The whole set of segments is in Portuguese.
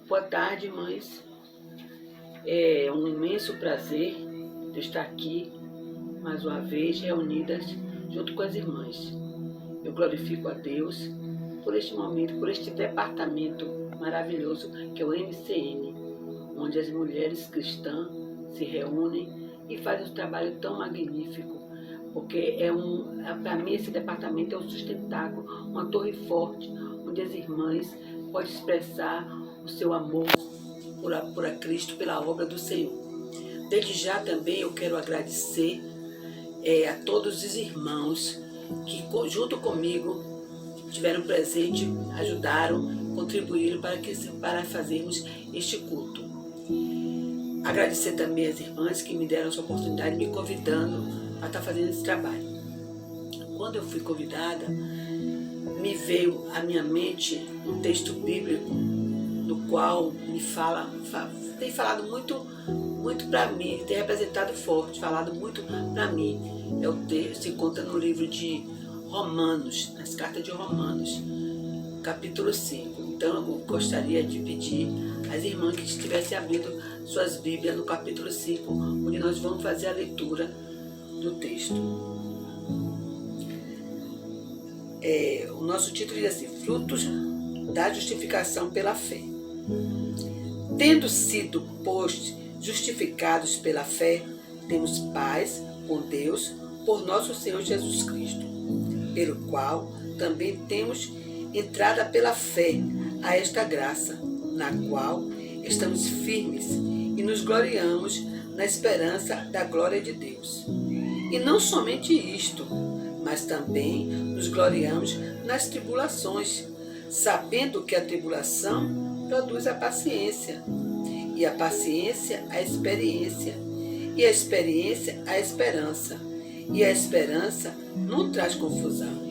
Boa tarde, irmãs. É um imenso prazer de estar aqui, mais uma vez, reunidas junto com as irmãs. Eu glorifico a Deus por este momento, por este departamento maravilhoso que é o MCN, onde as mulheres cristãs se reúnem e fazem um trabalho tão magnífico, porque para mim esse departamento é um sustentáculo, uma torre forte, onde as irmãs podem expressar o seu amor por a Cristo, pela obra do Senhor. Desde já também eu quero agradecer a todos os irmãos que junto comigo tiveram presente, ajudaram, contribuíram para fazermos este culto. Agradecer também às irmãs que me deram essa oportunidade, me convidando a estar fazendo esse trabalho. Quando eu fui convidada, me veio à minha mente um texto bíblico no qual tem falado muito para mim, tem representado forte, falado muito para mim. Se encontra no livro de Romanos, nas cartas de Romanos, capítulo 5. Então eu gostaria de pedir às irmãs que estivessem abrindo suas Bíblias no capítulo 5, onde nós vamos fazer a leitura do texto. O nosso título diz assim: Frutos da justificação pela fé. Tendo sido, pois, justificados pela fé, temos paz com Deus por nosso Senhor Jesus Cristo, pelo qual também temos entrada pela fé a esta graça, na qual estamos firmes e nos gloriamos na esperança da glória de Deus. E não somente isto, mas também nos gloriamos nas tribulações, sabendo que a tribulação produz a paciência, e a paciência a experiência, e a experiência a esperança, e a esperança não traz confusão,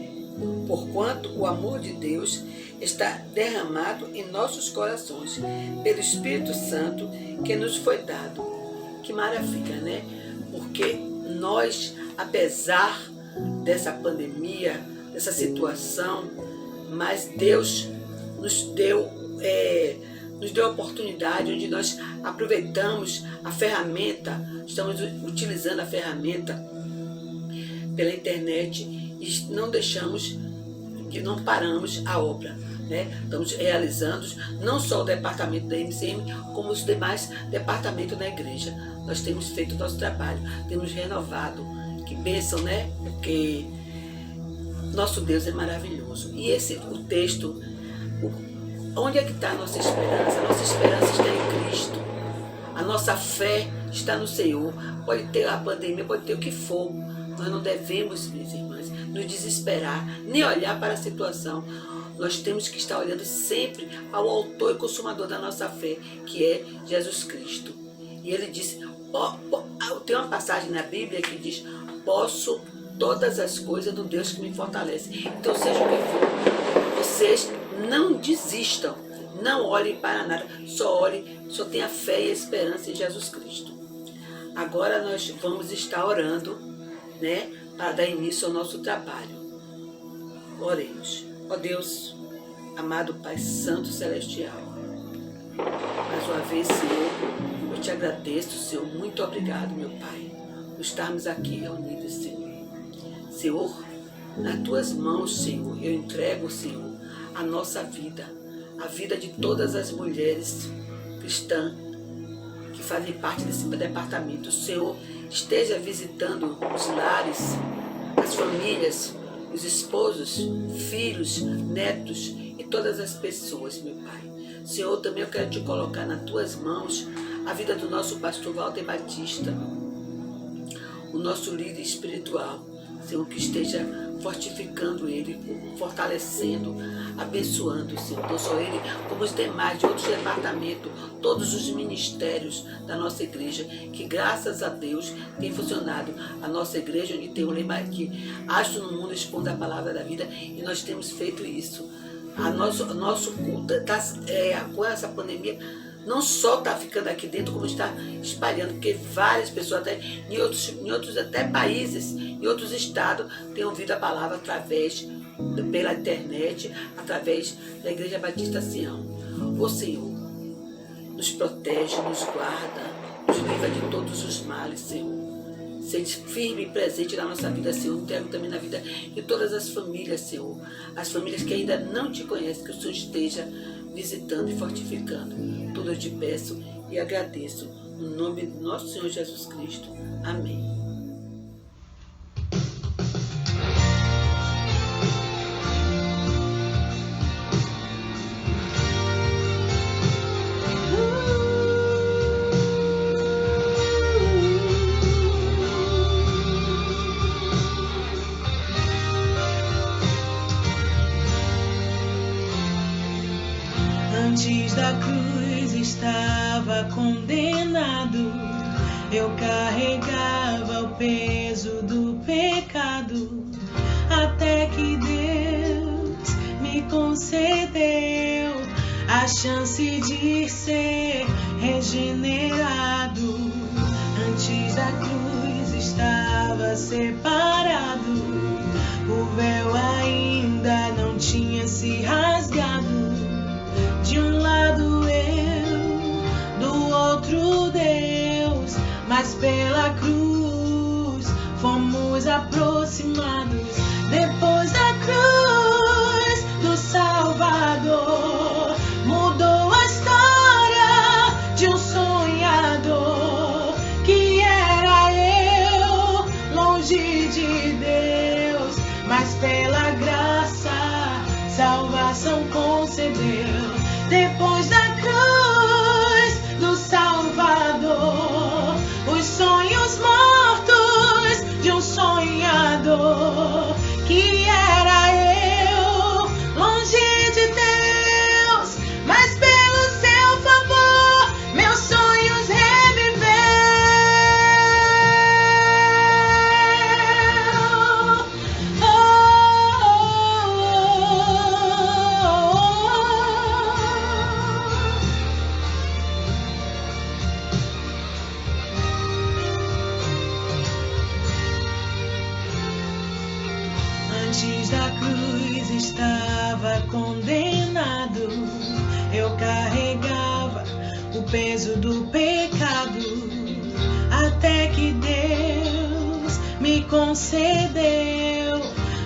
porquanto o amor de Deus está derramado em nossos corações pelo Espírito Santo que nos foi dado. Que maravilha, né? Porque nós, apesar dessa pandemia, dessa situação, mas Deus nos deu a oportunidade, onde nós aproveitamos a ferramenta, estamos utilizando a ferramenta pela internet e não paramos a obra, né? Estamos realizando não só o departamento da MCM, como os demais departamentos da igreja. Nós temos feito o nosso trabalho, temos renovado. Que bênção, né? Porque Nosso Deus é maravilhoso. E o texto, onde é que está a nossa esperança? A nossa esperança está em Cristo. A nossa fé está no Senhor. Pode ter a pandemia, pode ter o que for. Nós não devemos, minhas irmãs, nos desesperar, nem olhar para a situação. Nós temos que estar olhando sempre ao autor e consumador da nossa fé, que é Jesus Cristo. E ele disse, tem uma passagem na Bíblia que diz, posso todas as coisas do Deus que me fortalece. Então, seja o que for, vocês não desistam, não olhem para nada, só tenha fé e esperança em Jesus Cristo. Agora nós vamos estar orando, né, para dar início ao nosso trabalho. Oremos. Ó Deus, amado Pai Santo Celestial, mais uma vez, Senhor, eu te agradeço, Senhor, muito obrigado, meu Pai, por estarmos aqui reunidos, Senhor. Senhor, nas tuas mãos, Senhor, eu entrego, Senhor, a nossa vida, a vida de todas as mulheres cristãs que fazem parte desse departamento. Senhor, esteja visitando os lares, as famílias, os esposos, filhos, netos e todas as pessoas, meu Pai. Senhor, também eu quero te colocar nas tuas mãos a vida do nosso pastor Walter Batista, o nosso líder espiritual. Senhor, que esteja fortificando ele, fortalecendo, abençoando, Senhor. Não só ele, como os demais de outros departamentos, todos os ministérios da nossa igreja, que graças a Deus tem funcionado. A nossa igreja, onde tem o lema aqui, acho no mundo expondo a palavra da vida, e nós temos feito isso. Nosso culto, com essa pandemia, não só está ficando aqui dentro, como está espalhando, porque várias pessoas, até em outros até países, em outros estados, têm ouvido a palavra pela internet, através da Igreja Batista Sião. Ó Senhor, nos protege, nos guarda, nos livra de todos os males, Senhor. Seja firme e presente na nossa vida, Senhor. Entrego também na vida de todas as famílias, Senhor. As famílias que ainda não te conhecem, que o Senhor esteja visitando e fortificando. Tudo eu te peço e agradeço. No nome do nosso Senhor Jesus Cristo. Amém. Antes da cruz estava condenado, eu carregava o peso do pecado, até que Deus me concedeu a chance de ser regenerado. Antes da cruz estava separado, o véu ainda não tinha se rasgado. De um lado eu, do outro Deus, mas pela cruz fomos aproximados. Depois da cruz do Salvador, mudou a história de um sonhador, que era eu, longe de Deus, mas pela graça salvação concedeu. Depois da cruz do Salvador, os sonhos mortos de um sonhador, que era eu, longe de Deus, mas pelo seu favor, meus sonhos reviveu. Antes da cruz estava condenado, eu carregava o peso do pecado, até que Deus me concedeu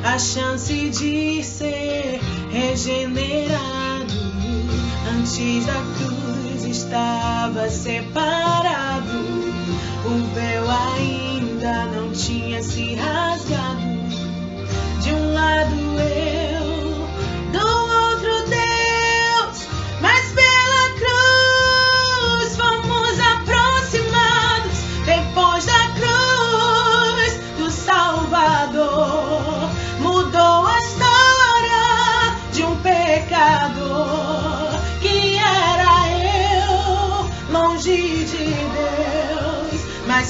a chance de ser regenerado. Antes da cruz estava separado, o véu ainda não tinha se rasgado. De um lado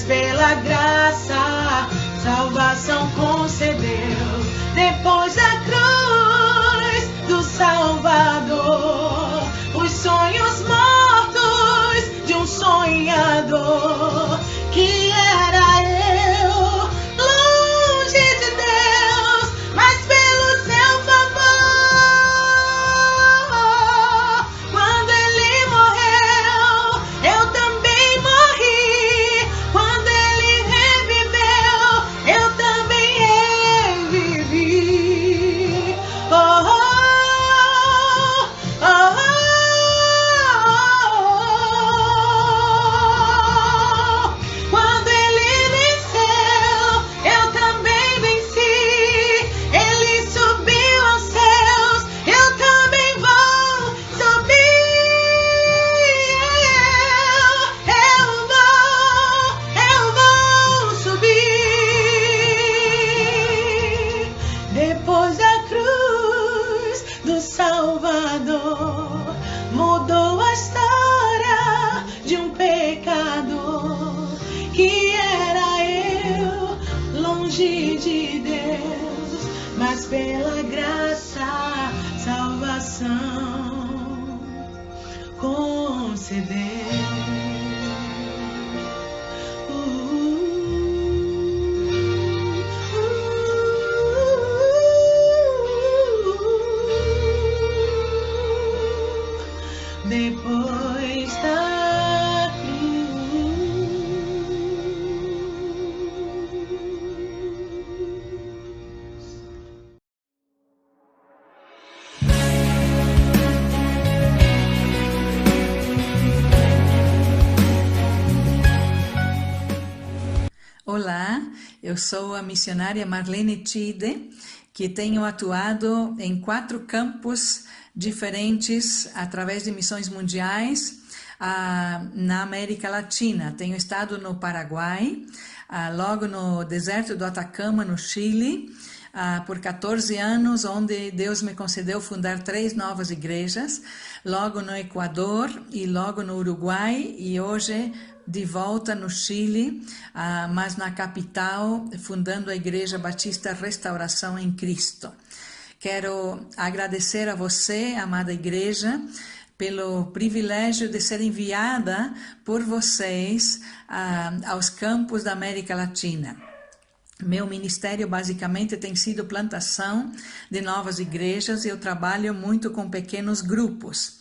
mas pela graça, salvação concedeu. Depois da cruz do Salvador, os sonhos mortos de um sonhador, que era eu, longe de Deus, mas pelo seu favor, quando ele morreu, eu também morri. Quando ele reviveu, eu também revivi. Oh, oh, oh, oh, oh. Quando ele venceu, eu também venci. Ele subiu aos céus, eu também vou subir. Eu vou subir. Depois da cruz do Salvador, mudou a história de um pecador, que era eu, longe de Deus, mas pela graça, salvação concedeu. Depois da cruz. Olá, eu sou a missionária Marlene Tide, que tenho atuado em 4 campos diferentes através de missões mundiais na América Latina. Tenho estado no Paraguai, logo no deserto do Atacama, no Chile, por 14 anos, onde Deus me concedeu fundar 3 novas igrejas, logo no Equador e logo no Uruguai, e hoje de volta no Chile, mas na capital, fundando a Igreja Batista Restauração em Cristo. Quero agradecer a você, amada igreja, pelo privilégio de ser enviada por vocês aos campos da América Latina. Meu ministério basicamente tem sido plantação de novas igrejas e eu trabalho muito com pequenos grupos.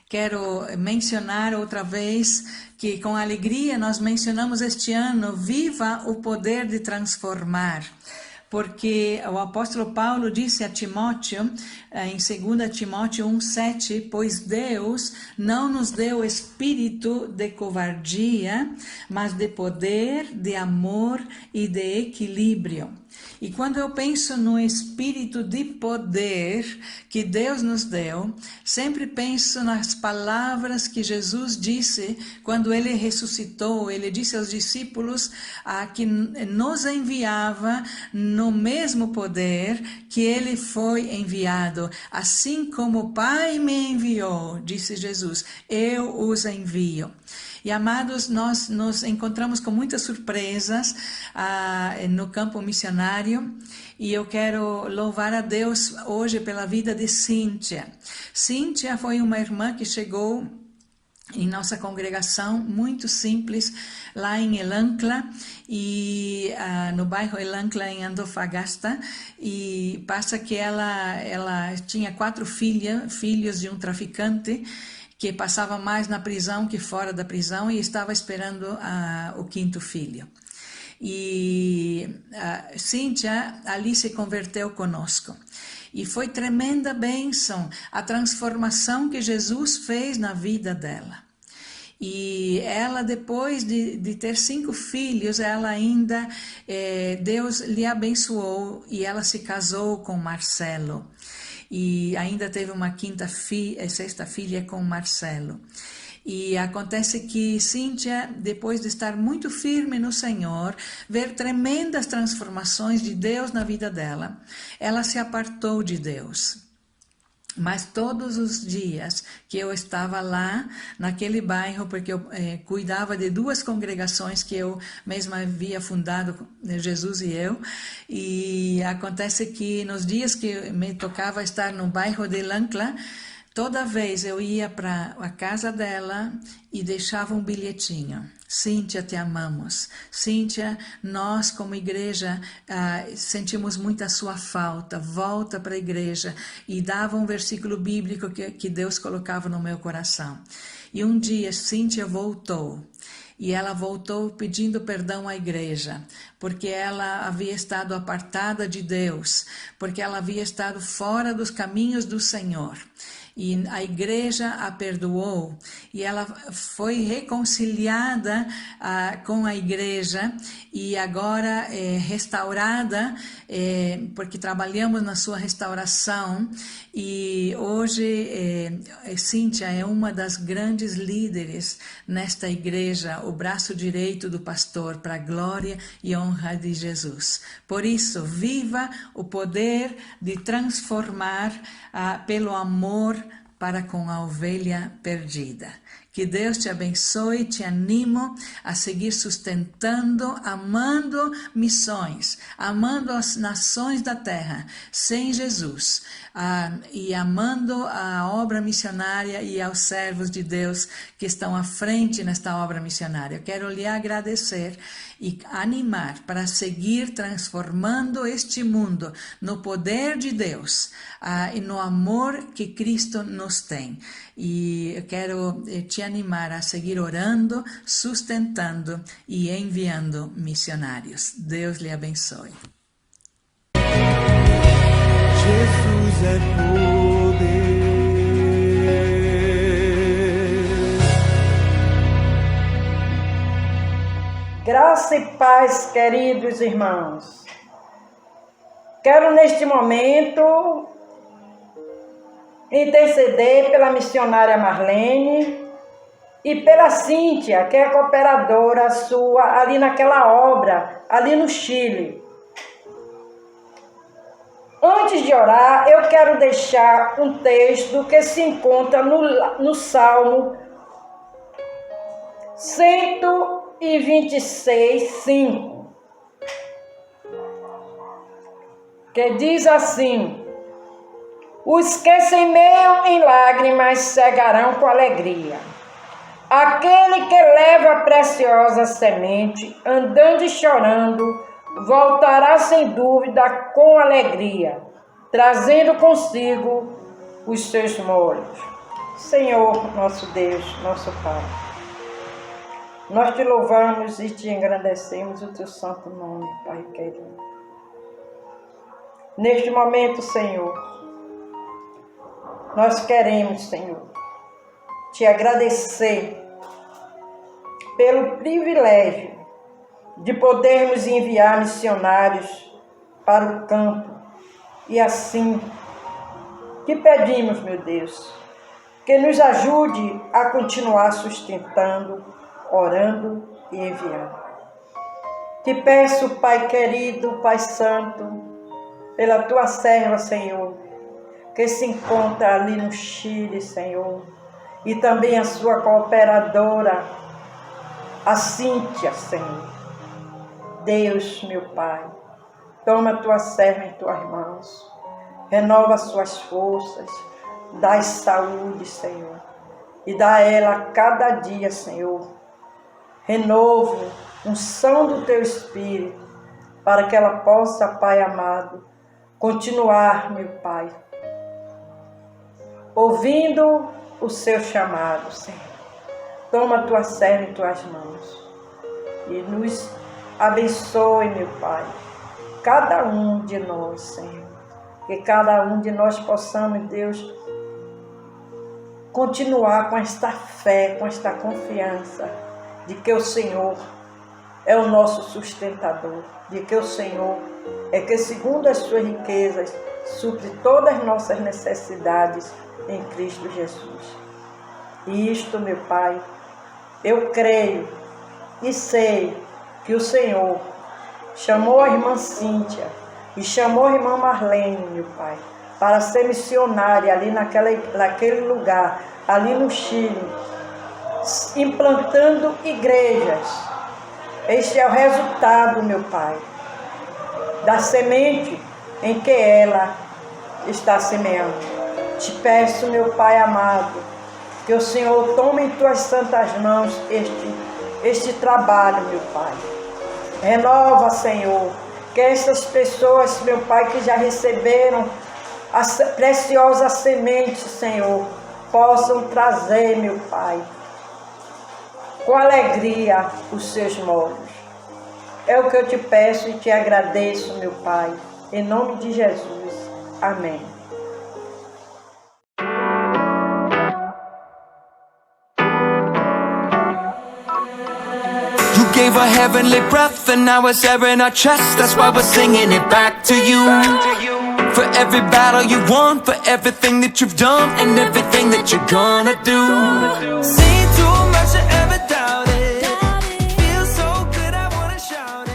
Quero mencionar outra vez que com alegria nós mencionamos este ano Viva o Poder de Transformar. Porque o apóstolo Paulo disse a Timóteo, em 2 Timóteo 1,7, pois Deus não nos deu espírito de covardia, mas de poder, de amor e de equilíbrio. E quando eu penso no espírito de poder que Deus nos deu, sempre penso nas palavras que Jesus disse quando ele ressuscitou. Ele disse aos discípulos que nos enviava no mesmo poder que ele foi enviado. Assim como o Pai me enviou, disse Jesus, eu os envio. E amados, nós nos encontramos com muitas surpresas no campo missionário e eu quero louvar a Deus hoje pela vida de Cíntia. Cíntia foi uma irmã que chegou em nossa congregação, muito simples, lá em El Ancla, e no bairro El Ancla, em Antofagasta, e passa que ela tinha 4 filhos de um traficante, que passava mais na prisão que fora da prisão e estava esperando o 5º filho. E Cíntia ali se converteu conosco. E foi tremenda bênção a transformação que Jesus fez na vida dela. E ela, depois de ter 5 filhos, ela ainda, Deus lhe abençoou e ela se casou com Marcelo. E ainda teve uma 6ª filha com Marcelo. E acontece que Cíntia, depois de estar muito firme no Senhor, ver tremendas transformações de Deus na vida dela, ela se apartou de Deus. Mas todos os dias que eu estava lá, naquele bairro, porque eu cuidava de 2 congregações que eu mesma havia fundado, Jesus e eu, e acontece que nos dias que me tocava estar no bairro de Lancla, toda vez eu ia para a casa dela e deixava um bilhetinho. Cíntia, te amamos. Cíntia, nós como igreja sentimos muito a sua falta. Volta para a igreja. E dava um versículo bíblico que Deus colocava no meu coração. E um dia Cíntia voltou. E ela voltou pedindo perdão à igreja, porque ela havia estado apartada de Deus, porque ela havia estado fora dos caminhos do Senhor. E a igreja a perdoou e ela foi reconciliada com a igreja e agora restaurada, porque trabalhamos na sua restauração. E hoje Cíntia é uma das grandes líderes nesta igreja, o braço direito do pastor, para a glória e honra de Jesus. Por isso, viva o poder de transformar pelo amor para com a ovelha perdida. Que Deus te abençoe, te animo a seguir sustentando, amando missões, amando as nações da terra, sem Jesus, e amando a obra missionária e aos servos de Deus que estão à frente nesta obra missionária. Eu quero lhe agradecer e animar para seguir transformando este mundo no poder de Deus e no amor que Cristo nos tem. E eu quero te animar a seguir orando, sustentando e enviando missionários. Deus lhe abençoe. Jesus é poder. Graça e paz, queridos irmãos. Quero neste momento interceder pela missionária Marlene e pela Cíntia, que é cooperadora sua ali naquela obra, ali no Chile. Antes de orar, eu quero deixar um texto que se encontra no Salmo 126:5, que diz assim: os que semeiam em lágrimas cegarão com alegria. Aquele que leva a preciosa semente, andando e chorando, voltará sem dúvida com alegria, trazendo consigo os seus molhos. Senhor, nosso Deus, nosso Pai, nós te louvamos e te engrandecemos o teu santo nome, Pai querido. Neste momento, Senhor, nós queremos, Senhor, te agradecer pelo privilégio de podermos enviar missionários para o campo. E assim, te pedimos, meu Deus, que nos ajude a continuar sustentando, orando e enviando. Te peço, Pai querido, Pai santo, pela tua serva, Senhor, que se encontra ali no Chile, Senhor, e também a sua cooperadora, a Cíntia, Senhor. Deus, meu Pai, toma a tua serva em tuas mãos, renova suas forças, dá saúde, Senhor, e dá a ela cada dia, Senhor, renovo, unção do teu Espírito, para que ela possa, Pai amado, continuar, meu Pai, ouvindo o seu chamado, Senhor. Toma a tua serva em tuas mãos e nos abençoe, meu Pai, cada um de nós, Senhor. Que cada um de nós possamos, Deus, continuar com esta fé, com esta confiança de que o Senhor é o nosso sustentador, de que o Senhor é que, segundo as suas riquezas, supre todas as nossas necessidades em Cristo Jesus. E isto, meu Pai, eu creio e sei que o Senhor chamou a irmã Cíntia e chamou a irmã Marlene, meu Pai, para ser missionária ali naquele lugar, ali no Chile, implantando igrejas. Este é o resultado, meu Pai, da semente em que ela está semeando. Te peço, meu Pai amado, que o Senhor tome em tuas santas mãos este trabalho, meu Pai. Renova, Senhor, que estas pessoas, meu Pai, que já receberam a preciosa semente, Senhor, possam trazer, meu Pai, com alegria os seus molhos. É o que eu te peço e te agradeço, meu Pai, em nome de Jesus. Amém. You gave a heavenly breath and now it's air in our chest. That's why we're singing it back to you. For every battle you won, for everything that you've done, and everything that you're gonna do. Seen too much to ever doubt it. Feels so good I wanna shout it.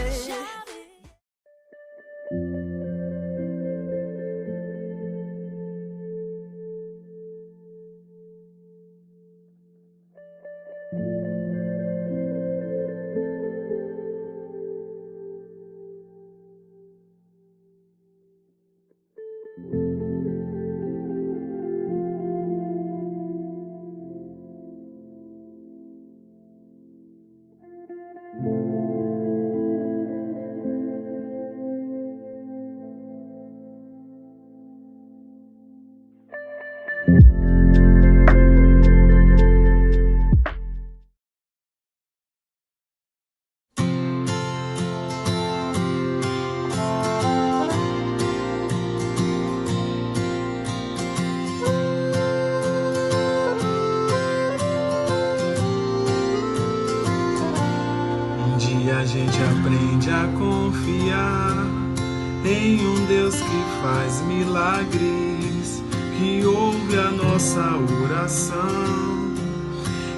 A gente aprende a confiar em um Deus que faz milagres, que ouve a nossa oração,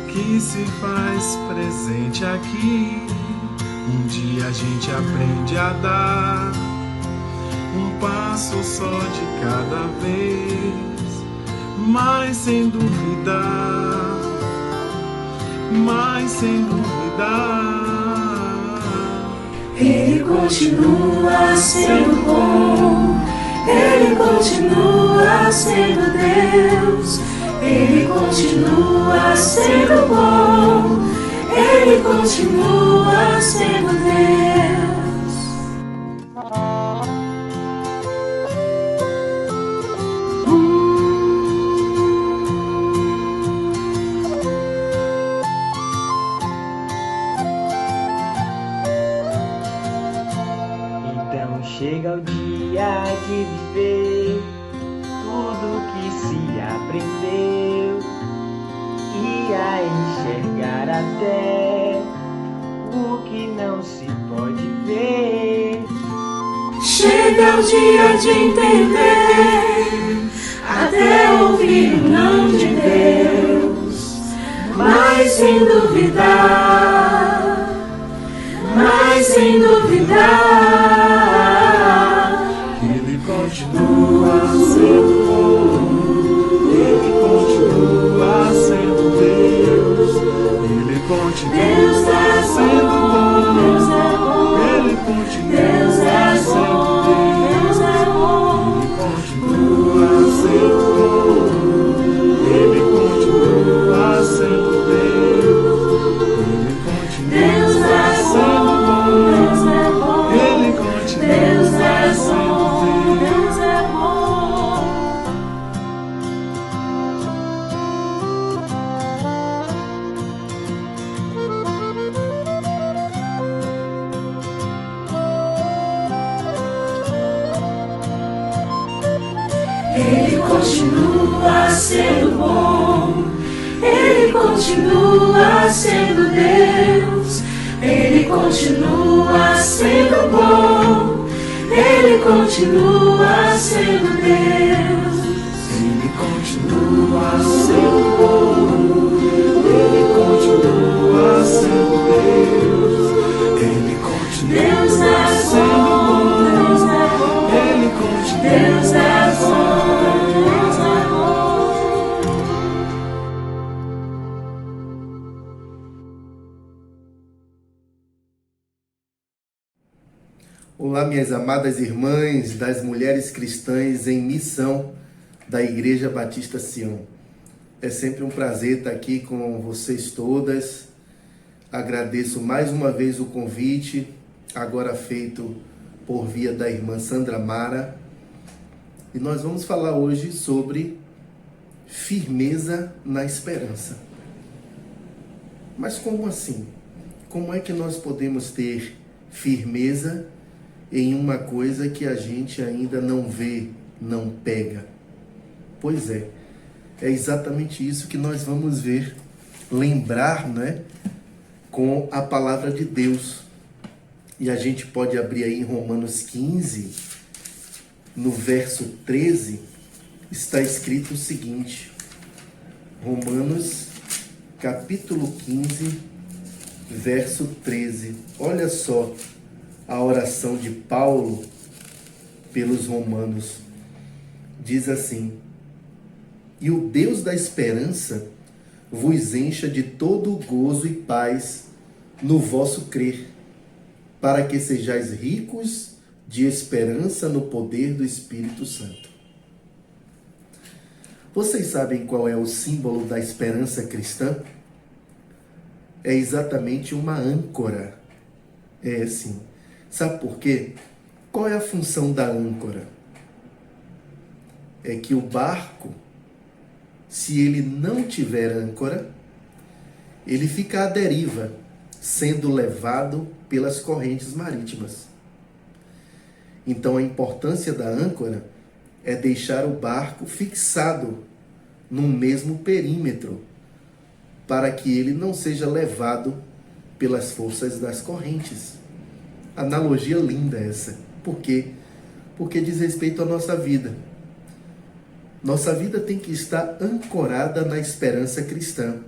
que se faz presente aqui. Um dia a gente aprende a dar um passo só de cada vez, mas sem duvidar, mas sem duvidar. Ele continua sendo bom, Ele continua sendo Deus, Ele continua sendo bom, Ele continua sendo Deus. Chega o dia de viver tudo que se aprendeu e a enxergar até o que não se pode ver. Chega o dia de entender, até ouvir o não de Deus, mas sem duvidar, mas sem duvidar. Continua sendo bom, Ele continua sendo Deus, Ele continua sendo bom, Ele continua sendo Deus, Ele continua sendo bom, Ele continua sendo Deus, Ele continua sendo bom, Ele continua sendo Deus. Ele continua sendo bom, Ele continua sendo Deus, Ele continua sendo bom, Ele continua sendo Deus. Ele continua sendo bom, Ele continua sendo Deus, Ele continua sendo bom, Ele continua sendo bom. Olá, minhas amadas irmãs das mulheres cristãs em missão da Igreja Batista Sião. É sempre um prazer estar aqui com vocês todas. Agradeço mais uma vez o convite, agora feito por via da irmã Sandra Mara. E nós vamos falar hoje sobre firmeza na esperança. Mas como assim? Como é que nós podemos ter firmeza em uma coisa que a gente ainda não vê, não pega? Pois é exatamente isso que nós vamos ver, lembrar, né, com a palavra de Deus. E a gente pode abrir aí em Romanos 15, no verso 13, está escrito o seguinte, Romanos capítulo 15, verso 13. Olha só a oração de Paulo pelos romanos. Diz assim: e o Deus da esperança vos encha de todo gozo e paz no vosso crer, para que sejais ricos de esperança no poder do Espírito Santo. Vocês sabem qual é o símbolo da esperança cristã? É exatamente uma âncora. É sim. Sabe por quê? Qual é a função da âncora? É que o barco, se ele não tiver âncora, ele fica à deriva, sendo levado pelas correntes marítimas. Então a importância da âncora é deixar o barco fixado no mesmo perímetro, para que ele não seja levado pelas forças das correntes. Analogia linda essa. Por quê? Porque diz respeito à nossa vida. Nossa vida tem que estar ancorada na esperança cristã.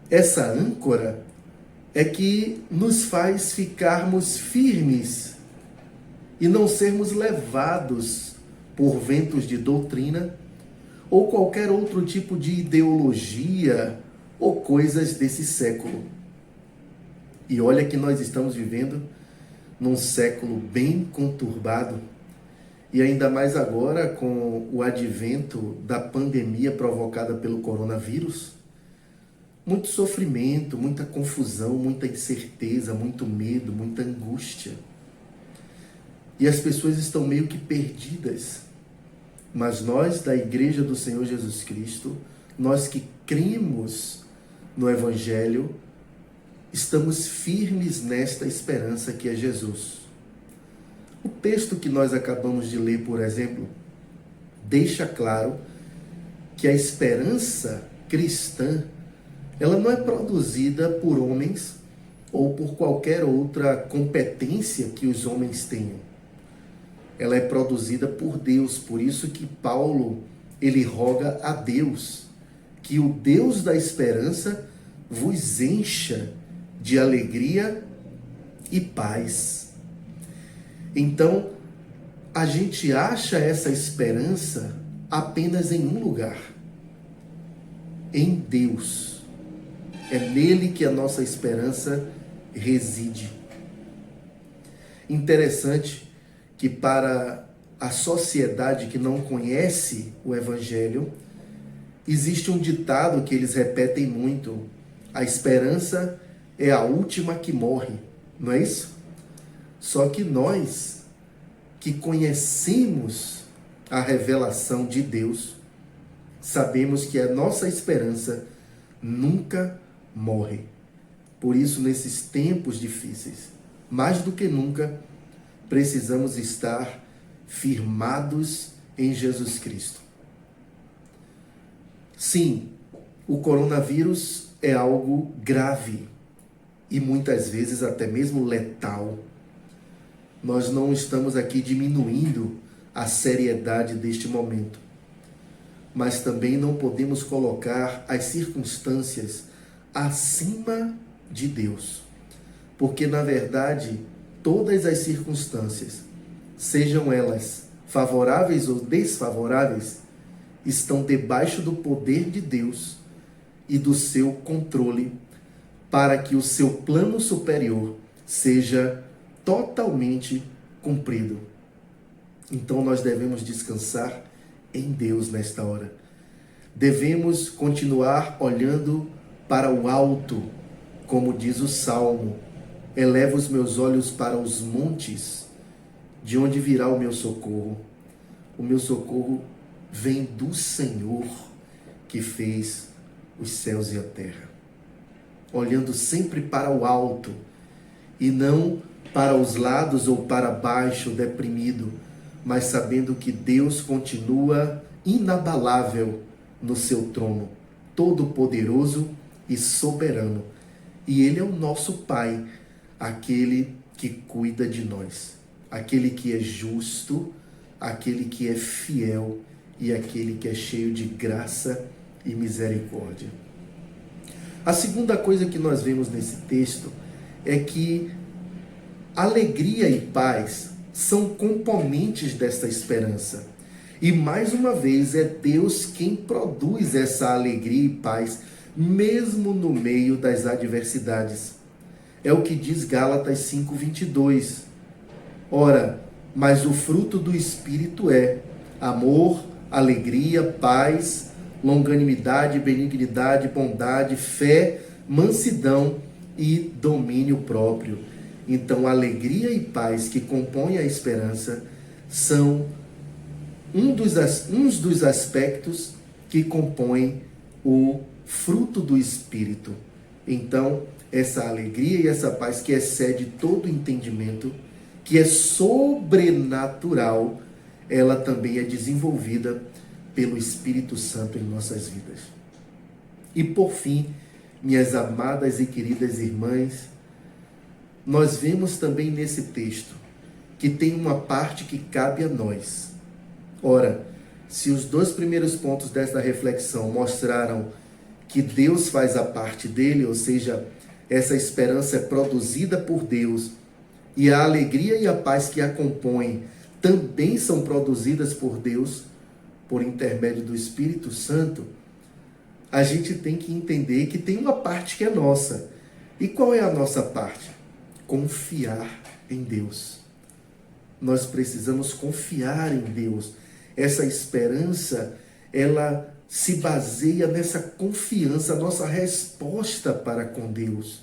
Essa âncora é que nos faz ficarmos firmes e não sermos levados por ventos de doutrina ou qualquer outro tipo de ideologia ou coisas desse século. E olha que nós estamos vivendo num século bem conturbado, e ainda mais agora com o advento da pandemia provocada pelo coronavírus. Muito sofrimento, muita confusão, muita incerteza, muito medo, muita angústia. E as pessoas estão meio que perdidas. Mas nós, da Igreja do Senhor Jesus Cristo, nós que cremos no Evangelho, estamos firmes nesta esperança que é Jesus. O texto que nós acabamos de ler, por exemplo, deixa claro que a esperança cristã, ela não é produzida por homens ou por qualquer outra competência que os homens tenham. Ela é produzida por Deus. Por isso que Paulo, ele roga a Deus que o Deus da esperança vos encha de alegria e paz. Então, a gente acha essa esperança apenas em um lugar: em Deus. É nele que a nossa esperança reside. Interessante que para a sociedade que não conhece o Evangelho, existe um ditado que eles repetem muito: a esperança é a última que morre, não é isso? Só que nós, que conhecemos a revelação de Deus, sabemos que a nossa esperança nunca morre. Por isso, nesses tempos difíceis, mais do que nunca, precisamos estar firmados em Jesus Cristo. Sim, o coronavírus é algo grave e muitas vezes até mesmo letal. Nós não estamos aqui diminuindo a seriedade deste momento, mas também não podemos colocar as circunstâncias acima de Deus, porque na verdade todas as circunstâncias, sejam elas favoráveis ou desfavoráveis, estão debaixo do poder de Deus e do seu controle, para que o seu plano superior seja totalmente cumprido. Então nós devemos descansar em Deus nesta hora. Devemos continuar olhando para o alto, como diz o Salmo: eleva os meus olhos para os montes, de onde virá o meu socorro? O meu socorro vem do Senhor, que fez os céus e a terra. Olhando sempre para o alto e não para os lados ou para baixo, deprimido, mas sabendo que Deus continua inabalável no seu trono, todo-poderoso e soberano. E Ele é o nosso Pai, aquele que cuida de nós, aquele que é justo, aquele que é fiel e aquele que é cheio de graça e misericórdia. A segunda coisa que nós vemos nesse texto é que alegria e paz são componentes desta esperança. E mais uma vez é Deus quem produz essa alegria e paz, mesmo no meio das adversidades. É o que diz Gálatas 5:22. Ora, mas o fruto do Espírito é amor, alegria, paz, longanimidade, benignidade, bondade, fé, mansidão e domínio próprio. Então, alegria e paz que compõem a esperança são uns dos aspectos que compõem o fruto do Espírito. Então, essa alegria e essa paz que excede todo entendimento, que é sobrenatural, ela também é desenvolvida pelo Espírito Santo em nossas vidas. E por fim, minhas amadas e queridas irmãs, nós vemos também nesse texto que tem uma parte que cabe a nós. Ora, se os 2 primeiros pontos desta reflexão mostraram que Deus faz a parte dele, ou seja, essa esperança é produzida por Deus, e a alegria e a paz que a compõem também são produzidas por Deus, por intermédio do Espírito Santo, a gente tem que entender que tem uma parte que é nossa. E qual é a nossa parte? Confiar em Deus. Nós precisamos confiar em Deus. Essa esperança, ela se baseia nessa confiança, a nossa resposta para com Deus.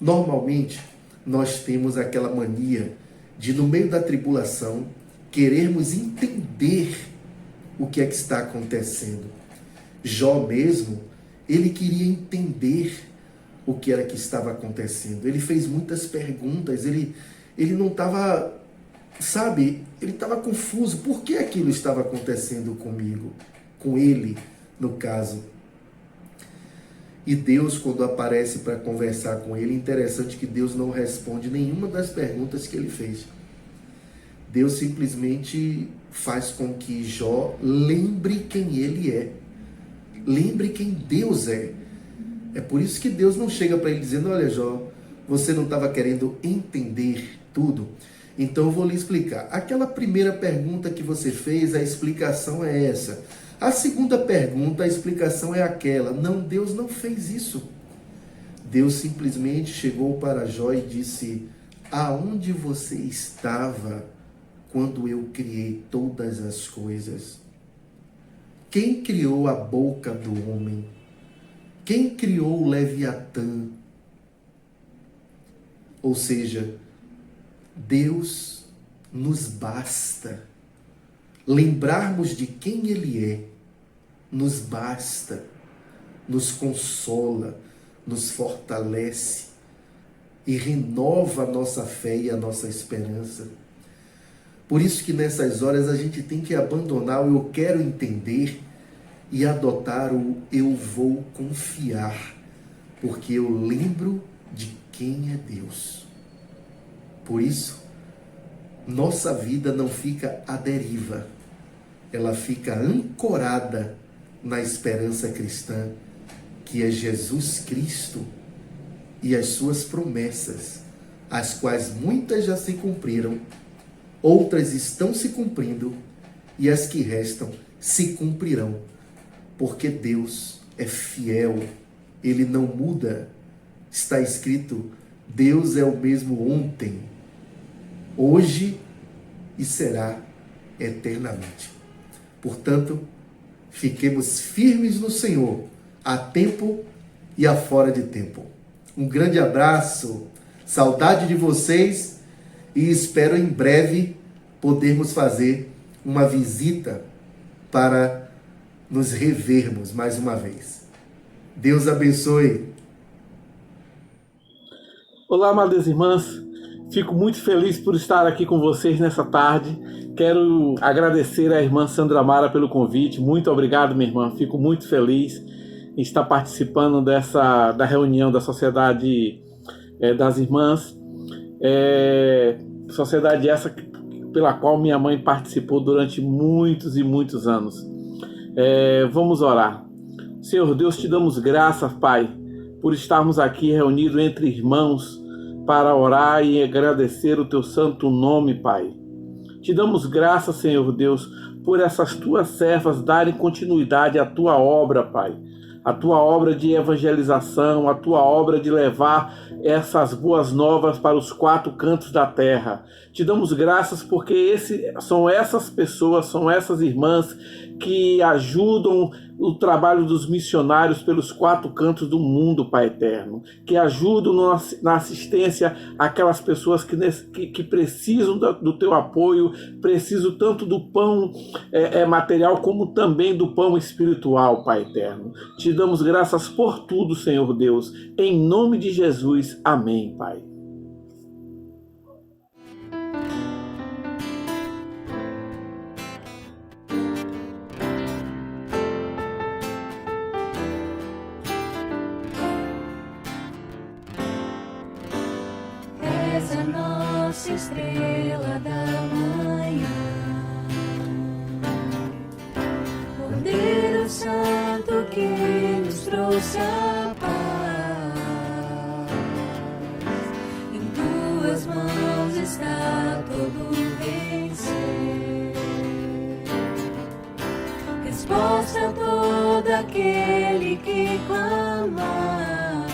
Normalmente, nós temos aquela mania de, no meio da tribulação, querermos entender o que é que está acontecendo. Jó mesmo, ele queria entender o que era que estava acontecendo. Ele fez muitas perguntas, ele não estava, ele estava confuso. Por que aquilo estava acontecendo comigo? Com ele, no caso. E Deus, quando aparece para conversar com ele, interessante que Deus não responde nenhuma das perguntas que ele fez. Deus simplesmente faz com que Jó lembre quem ele é. Lembre quem Deus é. É por isso que Deus não chega para ele dizendo: olha, Jó, você não estava querendo entender tudo? Então eu vou lhe explicar. Aquela primeira pergunta que você fez, a explicação é essa. A segunda pergunta, a explicação é aquela. Não, Deus não fez isso. Deus simplesmente chegou para Jó e disse: aonde você estava quando eu criei todas as coisas? Quem criou a boca do homem? Quem criou o Leviatã? Ou seja, Deus nos basta. Lembrarmos de quem Ele é, nos basta, nos consola, nos fortalece e renova a nossa fé e a nossa esperança. Por isso que nessas horas a gente tem que abandonar o eu quero entender e adotar o eu vou confiar, porque eu lembro de quem é Deus. Por isso, nossa vida não fica à deriva, ela fica ancorada na esperança cristã, que é Jesus Cristo e as suas promessas, as quais muitas já se cumpriram, outras estão se cumprindo e as que restam se cumprirão, porque Deus é fiel, Ele não muda. Está escrito Deus é o mesmo ontem, hoje e será eternamente. Portanto, fiquemos firmes no Senhor, a tempo e a fora de tempo. Um grande abraço, saudade de vocês e espero em breve podermos fazer uma visita para nos revermos mais uma vez. Deus abençoe. Olá, amadas irmãs. Fico muito feliz por estar aqui com vocês nessa tarde. Quero agradecer à irmã Sandra Mara pelo convite. Muito obrigado, minha irmã. Fico muito feliz em estar participando da reunião da Sociedade das Irmãs. Sociedade essa pela qual minha mãe participou durante muitos e muitos anos. Vamos orar. Senhor Deus, te damos graças, Pai, por estarmos aqui reunidos entre irmãos para orar e agradecer o teu santo nome, Pai. Te damos graças, Senhor Deus, por essas tuas servas darem continuidade à tua obra, Pai. A tua obra de evangelização, a tua obra de levar essas boas novas para os 4 cantos da terra. Te damos graças porque são essas pessoas, são essas irmãs que ajudam o trabalho dos missionários pelos 4 cantos do mundo, Pai eterno, que ajudam na assistência àquelas pessoas que precisam do teu apoio, precisam tanto do pão material como também do pão espiritual, Pai eterno. Te damos graças por tudo, Senhor Deus, em nome de Jesus. Amém, Pai. És a nossa estrela da manhã, Cordeiro Santo que nos trouxe a paz. Em tuas mãos está todo vencer, resposta a todo aquele que clamar.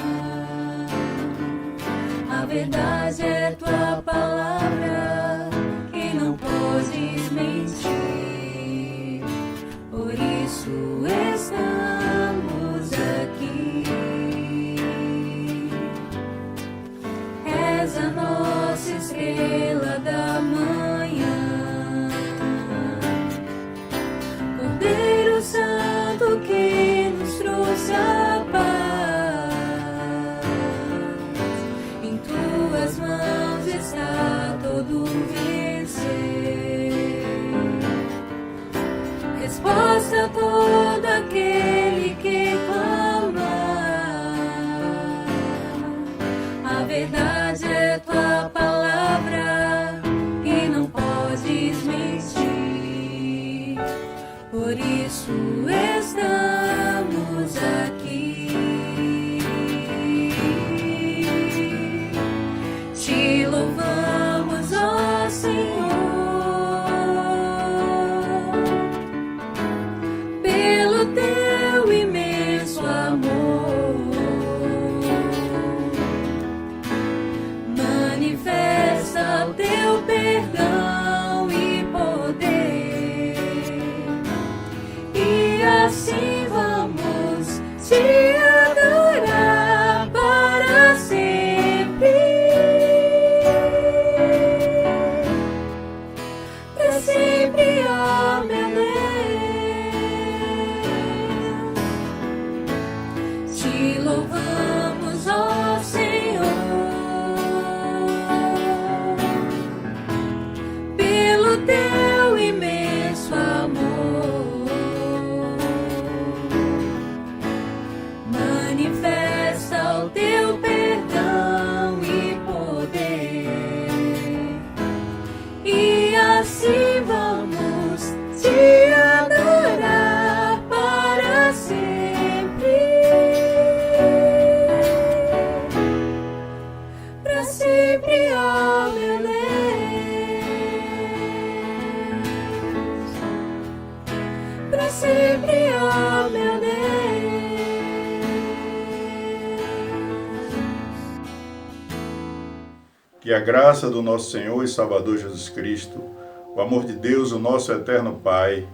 A verdade é tua palavra, que não podes mentir. Por isso estamos aqui. És a nossa estrela da manhã, Cordeiro Santo que nos trouxe a paz. Tuas mãos está todo vencer, resposta a todo aquele que clamar. A verdade é tua palavra, e não podes mentir. Por isso estamos aqui. Te louvamos, ó Senhor, pelo teu imenso amor. Manifesta o teu perdão e poder, e assim vamos te adorar para sempre. Sempre, ó meu Deus, te louvamos, ó Senhor, pelo teu imenso amor. Manifesta o teu perdão e poder, e assim vamos te adorar para sempre. Para sempre, ó meu Deus. Para sempre, ó meu Deus. Que a graça do nosso Senhor e Salvador Jesus Cristo, o amor de Deus, o nosso eterno Pai,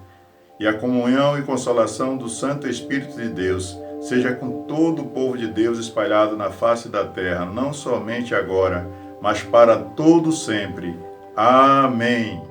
e a comunhão e consolação do Santo Espírito de Deus seja com todo o povo de Deus espalhado na face da terra, não somente agora, mas para todo sempre. Amém.